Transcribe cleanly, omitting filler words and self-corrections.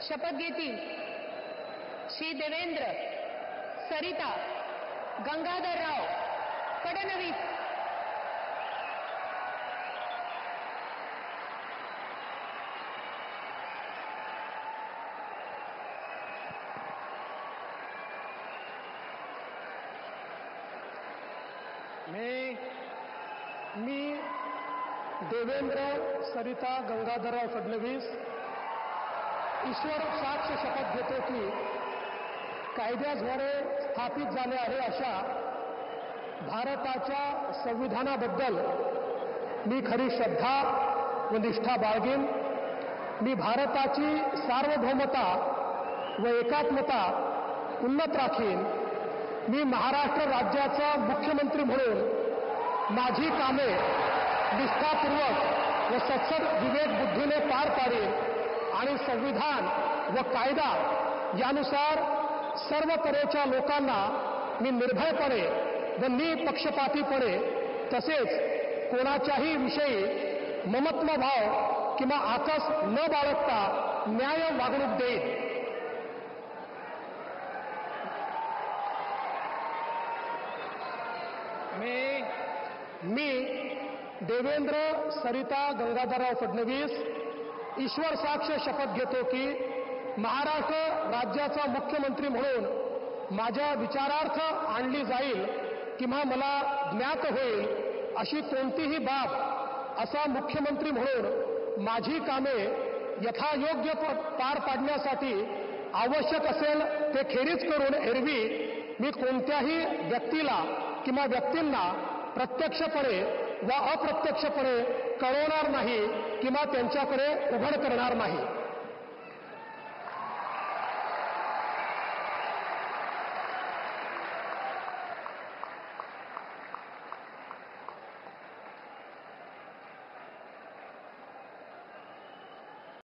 शपथ घेतील श्री देवेंद्र सरिता गंगाधरराव फडणवीस। मी देवेंद्र सरिता गंगाधरराव फडणवीस ईश्वर साक्ष शपथ घेतो की कायद्याद्वारे स्थापित झाले आहे अशा भारताच्या संविधानाबद्दल मी खरी श्रद्धा व निष्ठा बाळगेन। मी भारताची सार्वभौमता व एकात्मता उन्नत राखीन। मी महाराष्ट्र राज्याचा मुख्यमंत्री म्हणून माझी कामे निष्ठापूर्वक व सत्सद विवेक बुद्धीने पार पाडेन आणि संविधान व कायदा यानुसार सर्व तऱ्हेच्या लोकांना मी निर्भयपणे व निपक्षपातीपणे तसेच कोणाच्याही विषयी ममत्व भाव किंवा आकस न बाळगता न्याय वागणूक देईन। मी देवेंद्र सरिता गंगाधरराव फडणवीस ईश्वर साक्ष शपथ घेतो की महाराष्ट्र राज्याचा मुख्यमंत्री म्हणून माझ्या विचारार्थ आणली जाईल किंवा मला ज्ञात होईल अशी कोणतीही बाब असा मुख्यमंत्री म्हणून माझी कामे यथायोग्य पार पाडण्यासाठी आवश्यक असेल ते खेरीज करून एरवी मी कोणत्याही व्यक्तीला किंवा व्यक्तींना प्रत्यक्षपणे व अप्रत्यक्षपणे कळवणार नाही किंवा त्यांच्याकडे उघड करणार नाही।